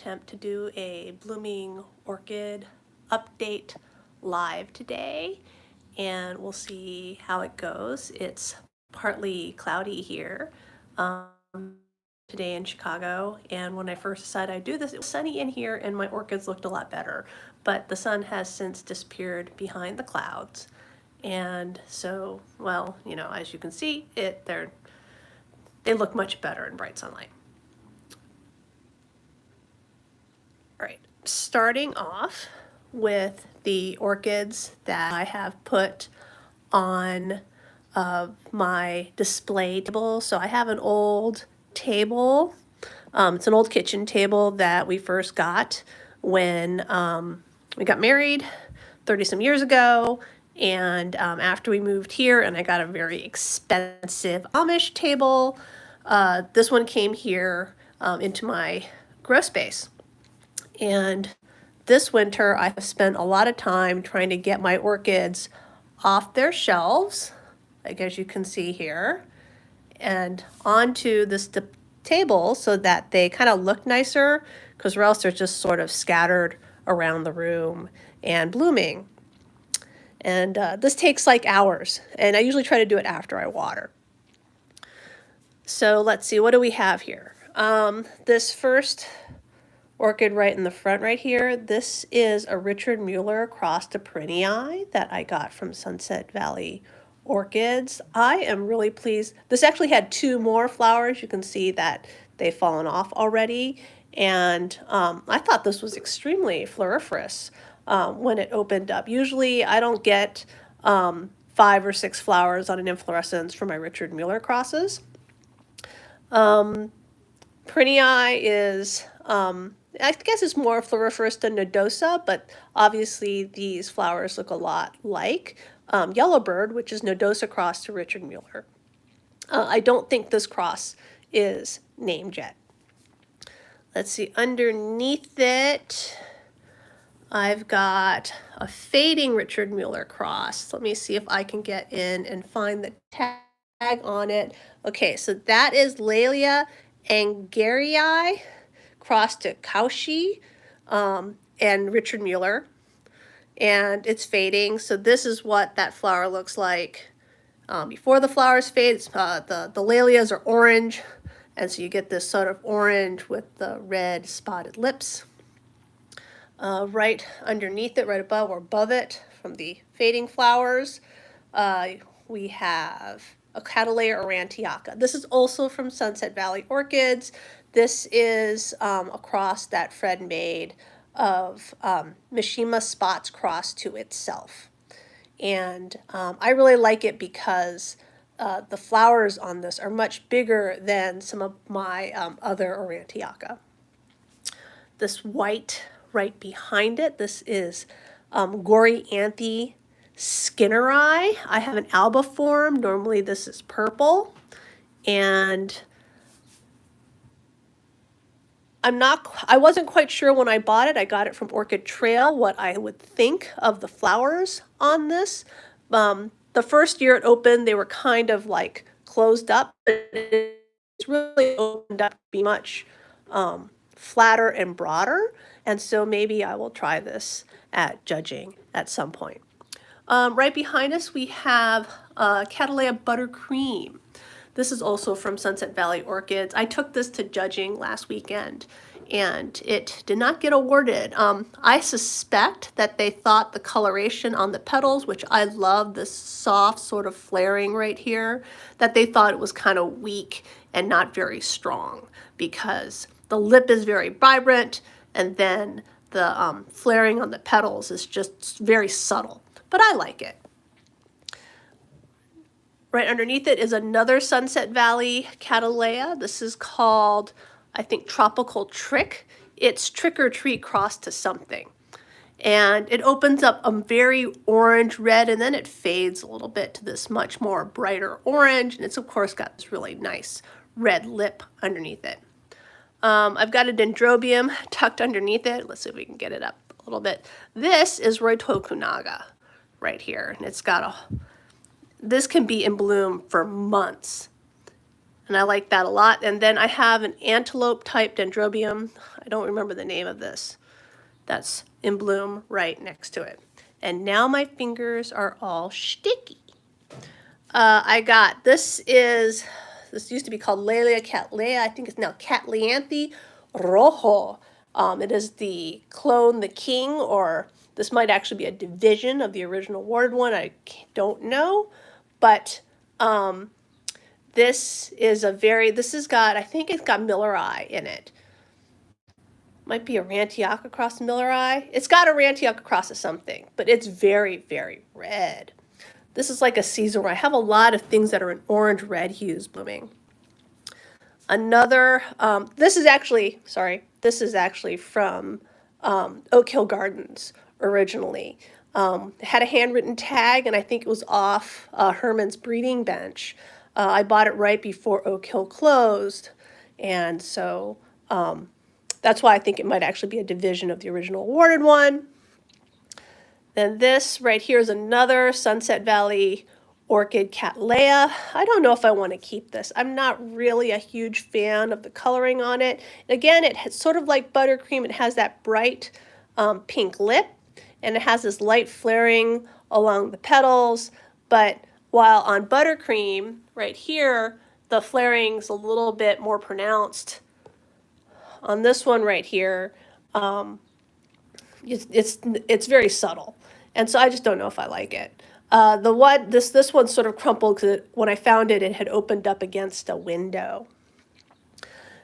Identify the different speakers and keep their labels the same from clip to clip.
Speaker 1: attempt to do a blooming orchid update live today, and we'll see how it goes. It's partly cloudy here today in Chicago, and when I first decided I'd do this, it was sunny in here and my orchids looked a lot better, but the sun has since disappeared behind the clouds. And so, well, you know, as you can see, they look much better in bright sunlight. All right, starting off with the orchids that I have put on my display table. So I have an old table. It's an old kitchen table that we first got when we got married 30 some years ago. And after we moved here and I got a very expensive Amish table, this one came here into my grow space. And this winter, I have spent a lot of time trying to get my orchids off their shelves, like as you can see here, and onto this table so that they kind of look nicer, because or else they're just sort of scattered around the room and blooming. And this takes like hours, and I usually try to do it after I water. So let's see, what do we have here? This first orchid right in the front right here, this is a Richard Mueller cross to Perenniae that I got from Sunset Valley Orchids. I am really pleased. This actually had two more flowers. You can see that they've fallen off already. And I thought this was extremely floriferous when it opened up. Usually I don't get 5 or 6 flowers on an inflorescence for my Richard Mueller crosses. Perenniae is, I guess it's more floriferous than nodosa, but obviously these flowers look a lot like Yellowbird, which is nodosa cross to Richard Mueller. I don't think this cross is named yet. Let's see, underneath it, I've got a fading Richard Mueller cross. Let me see if I can get in and find the tag on it. Okay, so that is Laelia Angerii cross to Cauchy and Richard Mueller, and it's fading. So this is what that flower looks like before the flowers fade. The Laelias are orange, and so you get this sort of orange with the red spotted lips. Right underneath it, right above or above it, from the fading flowers, we have a Cattleya aurantiaca. This is also from Sunset Valley Orchids. This is a cross that Fred made of Mishima spots cross to itself. And I really like it because the flowers on this are much bigger than some of my other aurantiaca. This white right behind it, this is Gorianthe Skinneri. I have an albiform. Normally this is purple. And I wasn't quite sure when I bought it. I got it from Orchid Trail, what I would think of the flowers on this. The first year it opened, they were kind of like closed up, but it's really opened up to be much flatter and broader. And so maybe I will try this at judging at some point. Right behind us, we have Cattleya Buttercream. This is also from Sunset Valley Orchids. I took this to judging last weekend, and it did not get awarded. I suspect that they thought the coloration on the petals, which I love, this soft sort of flaring right here, that they thought it was kind of weak and not very strong, because the lip is very vibrant, and then the flaring on the petals is just very subtle. But I like it. Right underneath it is another Sunset Valley Cattleya. This is called, I think, Tropical Trick. It's Trick or Treat crossed to something. And it opens up a very orange red, and then it fades a little bit to this much more brighter orange. And it's, of course, got this really nice red lip underneath it. I've got a dendrobium tucked underneath it. Let's see if we can get it up a little bit. This is Roitokunaga right here. And it's got this can be in bloom for months. and I like that a lot. And then I have an antelope type dendrobium. I don't remember the name of this. That's in bloom right next to it. And now my fingers are all sticky. I got, this used to be called Laelia cattleya. I think it's now Cattleanthe rojo. It is the clone, the king, or this might actually be a division of the original awarded one. I don't know. But this is this has got, I think it's got Milleri in it. Might be a Rantiacacross Milleri. It's got a Rantiacacross of something, but it's very, very red. This is like a season where I have a lot of things that are in orange-red hues blooming. Another, this is actually from Oak Hill Gardens originally. It had a handwritten tag, and I think it was off Herman's breeding bench. I bought it right before Oak Hill closed, and so that's why I think it might actually be a division of the original awarded one. Then this right here is another Sunset Valley Orchid Cattleya. I don't know if I want to keep this. I'm not really a huge fan of the coloring on it. Again, it's sort of like buttercream. It has that bright pink lip, and it has this light flaring along the petals. But while on buttercream, right here, the flaring's a little bit more pronounced. On this one right here, it's very subtle, and so I just don't know if I like it. This one sort of crumpled because when I found it, it had opened up against a window.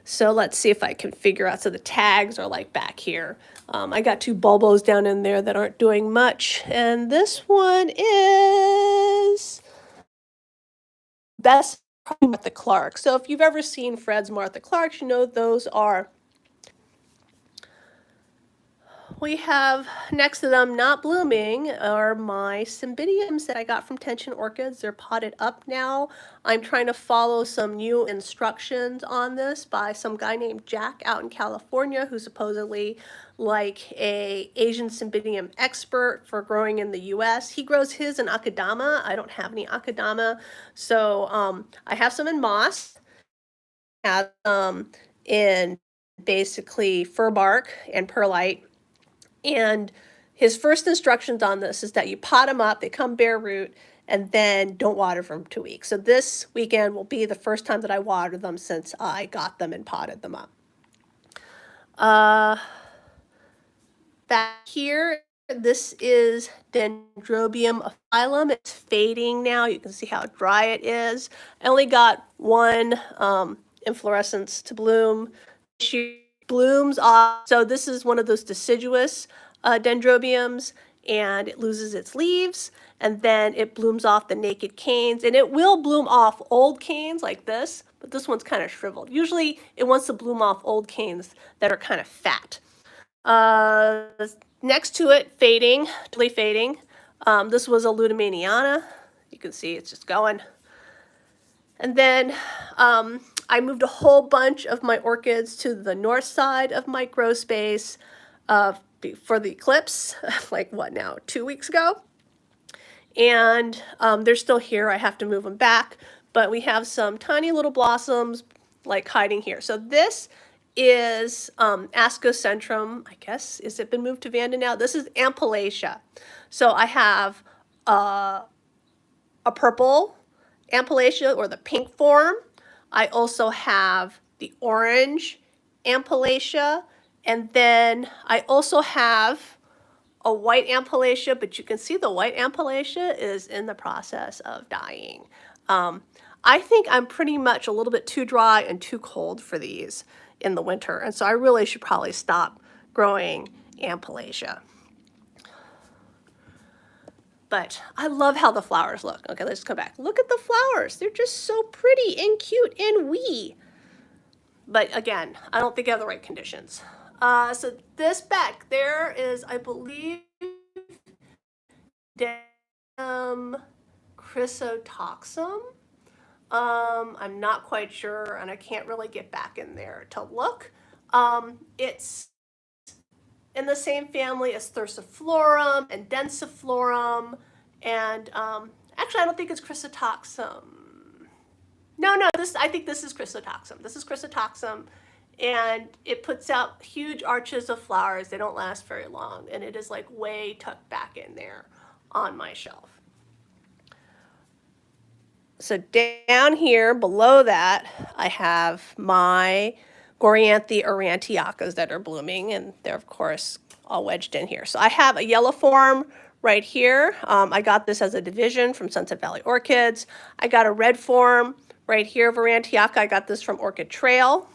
Speaker 1: So let's see if I can figure out. So the tags are like back here. I got two bulbos down in there that aren't doing much, and this one is Best Martha Clark. So if you've ever seen Fred's Martha Clarks, you know those are. We have next to them, not blooming, are my cymbidiums that I got from Tension Orchids. They're potted up now. I'm trying to follow some new instructions on this by some guy named Jack out in California, who's supposedly like a Asian cymbidium expert for growing in the US. He grows his in Akadama. I don't have any Akadama. So I have some in moss, have some in basically fir bark and perlite. And his first instructions on this is that you pot them up, they come bare root, and then don't water for 2 weeks. So this weekend will be the first time that I water them since I got them and potted them up. Back here, this is Dendrobium phyllum. It's fading now. You can see how dry it is. I only got one inflorescence to bloom. She blooms off. So this is one of those deciduous dendrobiums, and it loses its leaves, and then it blooms off the naked canes, and it will bloom off old canes like this, but this one's kind of shriveled. Usually it wants to bloom off old canes that are kind of fat. Next to it, fading, totally fading. This was a Ludimaniana. You can see it's just going. And then I moved a whole bunch of my orchids to the north side of my grow space for the eclipse, like what now, 2 weeks ago? And they're still here. I have to move them back, but we have some tiny little blossoms like hiding here. So this is Ascocentrum, I guess. Is it been moved to Vanda now? This is Ampullaceae. So I have a purple Ampullaceae, or the pink form. I also have the orange Ampullaceae, and then I also have a white Ampullaceae, but you can see the white Ampullaceae is in the process of dying. I think I'm pretty much a little bit too dry and too cold for these in the winter, and so I really should probably stop growing Ampullaceae. But I love how the flowers look. Okay, let's go back. Look at the flowers. They're just so pretty and cute and wee. But again, I don't think I have the right conditions. So this back there is, I believe, Chrysotoxum. I'm not quite sure, and I can't really get back in there to look. It's in the same family as Thursiflorum and Densiflorum, and actually I don't think it's Chrysotoxum. No, I think this is Chrysotoxum. This is Chrysotoxum, and it puts out huge arches of flowers. They don't last very long, and it is like way tucked back in there on my shelf. So down here below that, I have my Gorianthe aurantiacas that are blooming, and they're of course all wedged in here. So I have a yellow form right here. I got this as a division from Sunset Valley Orchids. I got a red form right here of aurantiaca. I got this from Orchid Trail.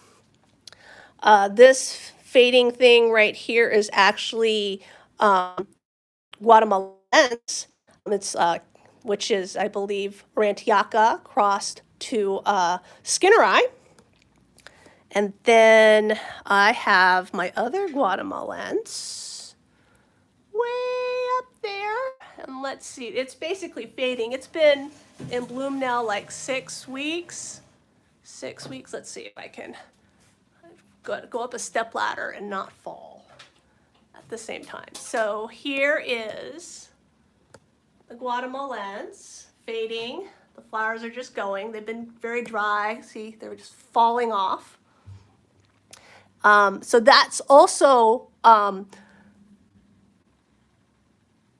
Speaker 1: This fading thing right here is actually Guatemalense. It's which is, I believe, aurantiaca crossed to Skinneri. And then I have my other Guatemalense way up there. And let's see, it's basically fading. It's been in bloom now like 6 weeks. 6 weeks. Let's see if I can go up a stepladder and not fall at the same time. So here is the Guatemalense fading. The flowers are just going. They've been very dry. See, they're just falling off. So that's also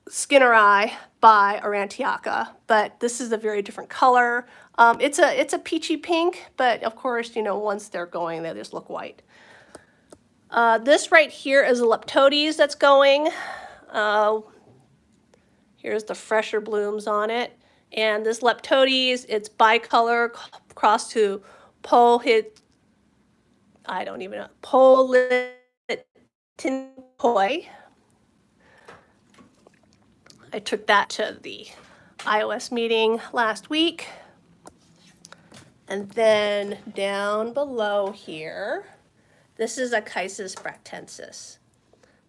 Speaker 1: Skinneri by aurantiaca, but this is a very different color. It's a peachy pink, but of course, you know, once they're going, they just look white. This right here is a Leptodes that's going. Here's the fresher blooms on it. And this Leptodes, it's bicolor crossed to Politintoi. I took that to the iOS meeting last week. And then down below here, this is a Chysis bractensis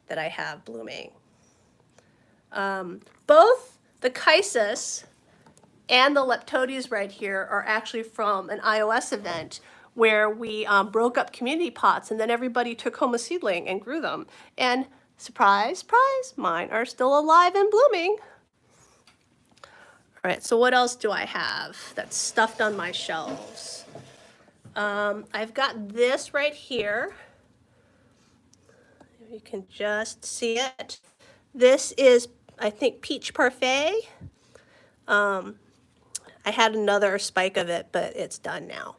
Speaker 1: that I have blooming. Both the Chysis and the Leptodes right here are actually from an iOS event where we broke up community pots, and then everybody took home a seedling and grew them. And surprise, surprise, mine are still alive and blooming. All right, so what else do I have that's stuffed on my shelves? I've got this right here. You can just see it. This is, I think, Peach Parfait. I had another spike of it, but it's done now.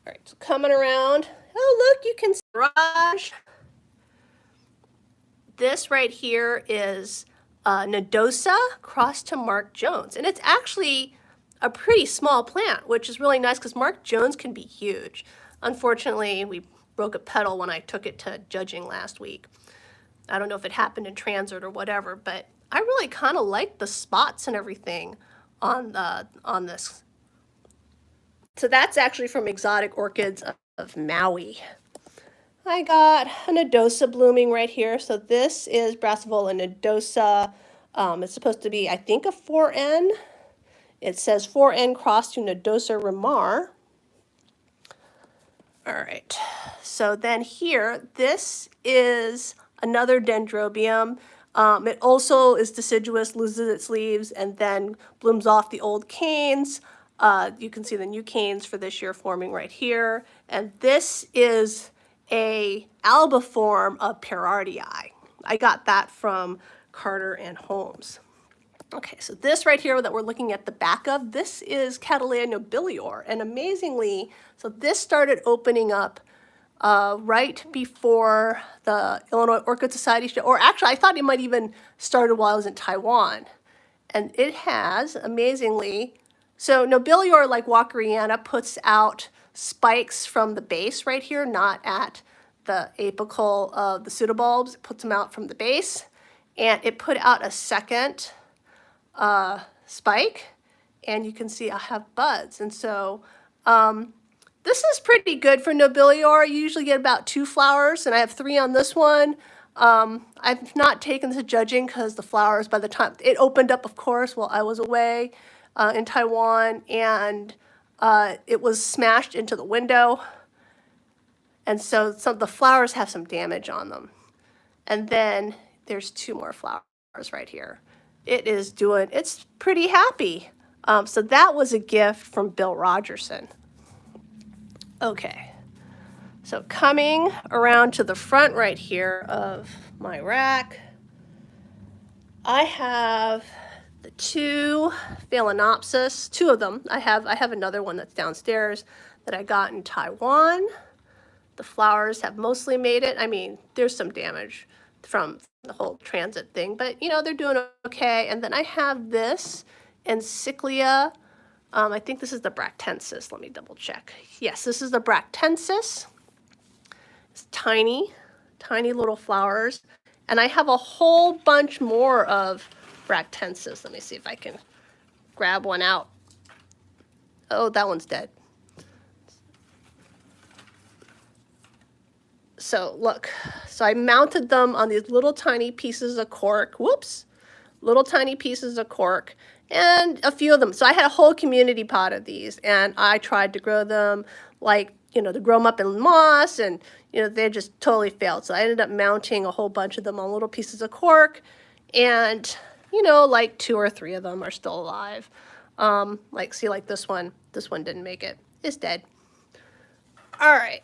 Speaker 1: All right, so coming around. Oh, look, you can see Raj. This right here is Nodosa crossed to Mark Jones. And it's actually a pretty small plant, which is really nice because Mark Jones can be huge. Unfortunately, we broke a petal when I took it to judging last week. I don't know if it happened in transit or whatever, but I really kind of like the spots and everything on this. So that's actually from Exotic Orchids of Maui. I got a Nodosa blooming right here. So this is Brassavola nodosa. It's supposed to be, I think, a 4N. It says 4N crossed to Nodosa ramar. All right, so then here, this is another dendrobium. It also is deciduous, loses its leaves, and then blooms off the old canes. You can see the new canes for this year forming right here. And this is a albiform of Perardii. I got that from Carter and Holmes. Okay, so this right here that we're looking at the back of, this is Cattleya nobilior. And amazingly, so this started opening up right before the Illinois Orchid Society show, or actually I thought it might even started while I was in Taiwan. And it has, amazingly, so nobilior, like Walkeriana, puts out spikes from the base right here, not at the apical of the pseudobulbs. It puts them out from the base. And it put out a second spike, and you can see I have buds. And so this is pretty good for nobilior. You usually get about 2 flowers, and I have 3 on this one. I've not taken this to judging because the flowers, by the time it opened up, of course, while I was away in Taiwan, and it was smashed into the window. And so some of the flowers have some damage on them. And then there's 2 more flowers right here. It's pretty happy. So that was a gift from Bill Rogerson. Okay, so coming around to the front right here of my rack, I have the two Phalaenopsis, two of them. I have another one that's downstairs that I got in Taiwan. The flowers have mostly made it. I mean, there's some damage from the whole transit thing, but you know, they're doing okay. And then I have this Encyclia. I think this is the Bractensis. Let me double check. Yes, this is the Bractensis. It's tiny, tiny little flowers. And I have a whole bunch more of Bractensis. Let me see if I can grab one out. Oh, that one's dead. So look, so I mounted them on these little tiny pieces of cork. Whoops, little tiny pieces of cork, and a few of them. So I had a whole community pot of these, and I tried to grow them like, you know, to grow them up in moss, and you know, they just totally failed. So I ended up mounting a whole bunch of them on little pieces of cork, and you know, like 2 or 3 of them are still alive. Like, see, like this one didn't make it. It's dead. All right.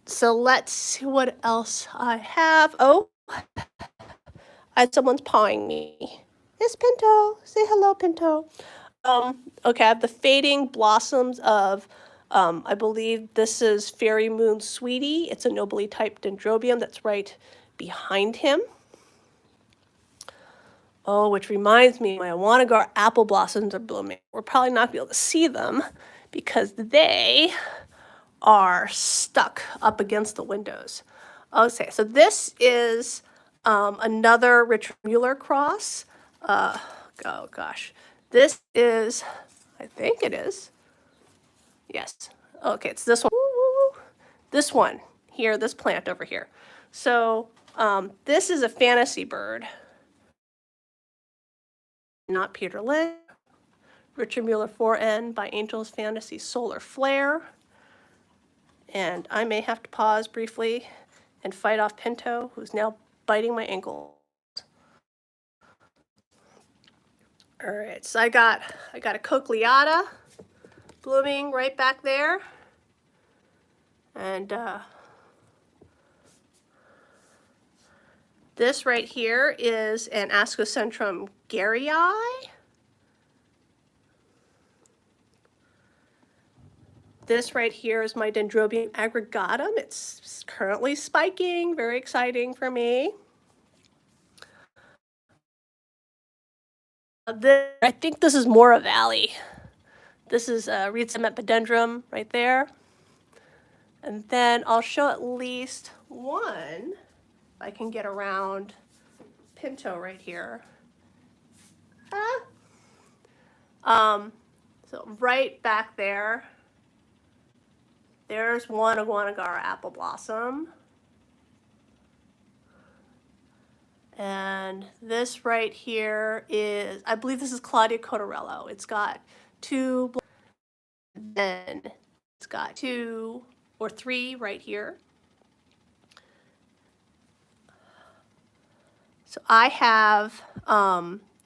Speaker 1: So let's see what else I have. Oh, someone's pawing me. It's Pinto. Say hello, Pinto. Okay, I have the fading blossoms of, I believe this is Fairy Moon Sweetie. It's a nobly typed dendrobium that's right behind him. Oh, which reminds me, my Awanagar apple blossoms are blooming. We're probably not be able to see them because they are stuck up against the windows. Okay, so this is another Richard Mueller cross. Oh gosh, this is, I think it is. Yes. Okay, it's this one. This one here, this plant over here. So this is a fantasy bird. Not Peter Lynn. Richard Mueller 4N by Angel's Fantasy Solar Flare. And I may have to pause briefly and fight off Pinto, who's now biting my ankle. All right, so I got a cochleata blooming right back there. And this right here is an Ascocentrum garryi. This right here is my Dendrobium aggregatum. It's currently spiking, very exciting for me. I think this is Mora Valley. This is Rhizum epidendrum right there. And then I'll show at least one, if I can get around Pinto right here. So right back there, there's one Awanagar apple blossom. And this right here is, I believe this is Claudia Cotorello. It's got 2, then it's got 2 or 3 right here. So I have,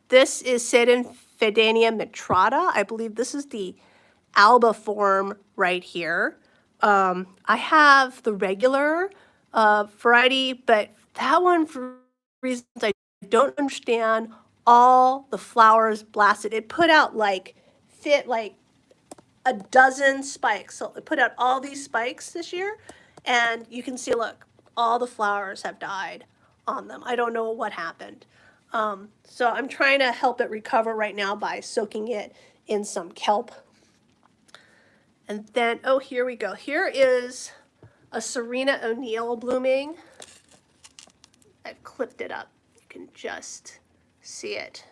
Speaker 1: this is Sedinfidania mitrata. I believe this is the alba form right here. I have the regular variety, but that one, for reasons I don't understand, all the flowers blasted. It put out like a dozen spikes. So it put out all these spikes this year, and you can see, look, all the flowers have died on them. I don't know what happened. So I'm trying to help it recover right now by soaking it in some kelp. And then, oh, here we go. Here is a Serena O'Neill blooming. I've clipped it up. You can just see it.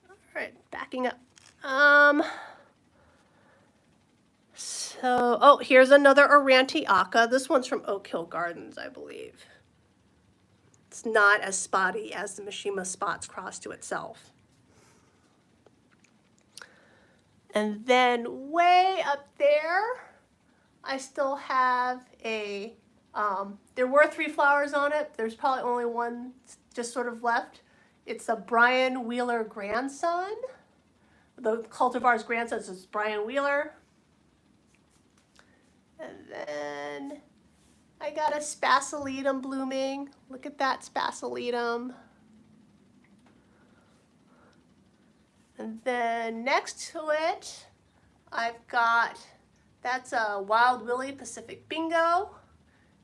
Speaker 1: All right, backing up. So, oh, here's another Aurantiaca. This one's from Oak Hill Gardens, I believe. It's not as spotty as the Mishima spots cross to itself. And then way up there, I still have a, there were 3 flowers on it. There's probably only 1 just sort of left. It's a Brian Wheeler grandson. The cultivar's grandson is Brian Wheeler. And then I got a spasilitum blooming. Look at that spasilitum. And then next to it, I've got, that's a Wild Willie Pacific Bingo.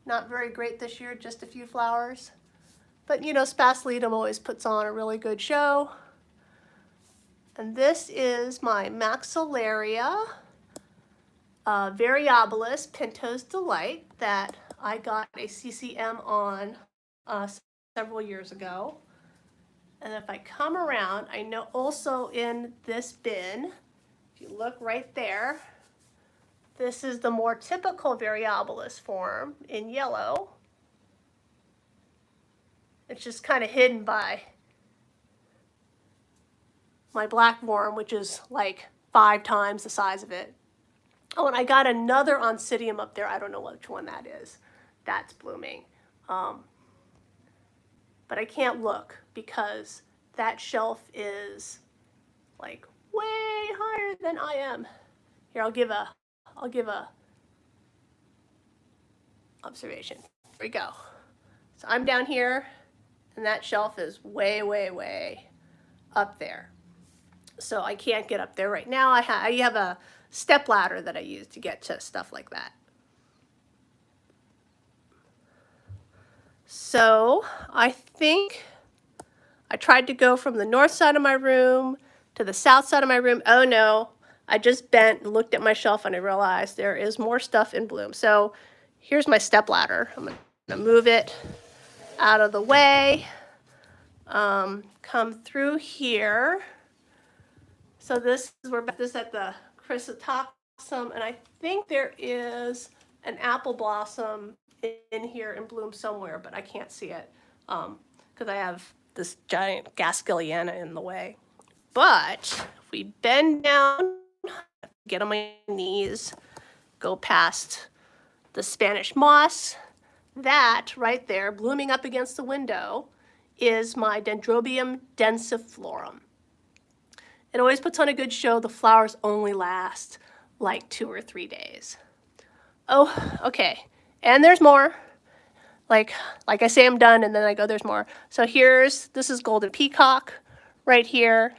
Speaker 1: Not very great this year, just a few flowers. But you know, spasilitum always puts on a really good show. And this is my Maxillaria variabilis Pinto's Delight that I got a CCM on several years ago. And if I come around, I know also in this bin, if you look right there, this is the more typical variabilis form in yellow. It's just kind of hidden by my black worm, which is like 5 times the size of it. Oh, and I got another oncidium up there. I don't know which one that is. That's blooming. But I can't look because that shelf is like way higher than I am. Here, I'll give a observation. Here we go. So I'm down here, and that shelf is way, way, way up there. So I can't get up there right now. I have a step ladder that I use to get to stuff like that. So I think I tried to go from the north side of my room to the south side of my room. Oh no, I just bent and looked at my shelf and I realized there is more stuff in bloom. So here's my step ladder. I'm gonna move it out of the way, come through here. So this is, we're at the chrysotocum, and I think there is an apple blossom in here in bloom somewhere, but I can't see it because I have this giant Gaskeliana in the way. But if we bend down, get on my knees, go past the Spanish moss, that right there, blooming up against the window, is my Dendrobium densiflorum. It always puts on a good show. The flowers only last like 2 or 3 days. Oh, okay. And there's more. Like I say I'm done, and then I go, there's more. So this is Golden Peacock right here.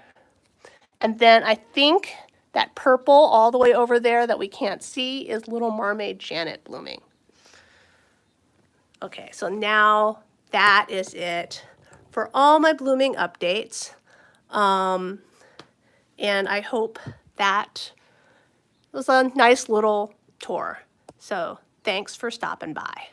Speaker 1: And then I think that purple all the way over there that we can't see is Little Mermaid Janet blooming. Okay, so now that is it for all my blooming updates. And I hope that was a nice little tour. So thanks for stopping by.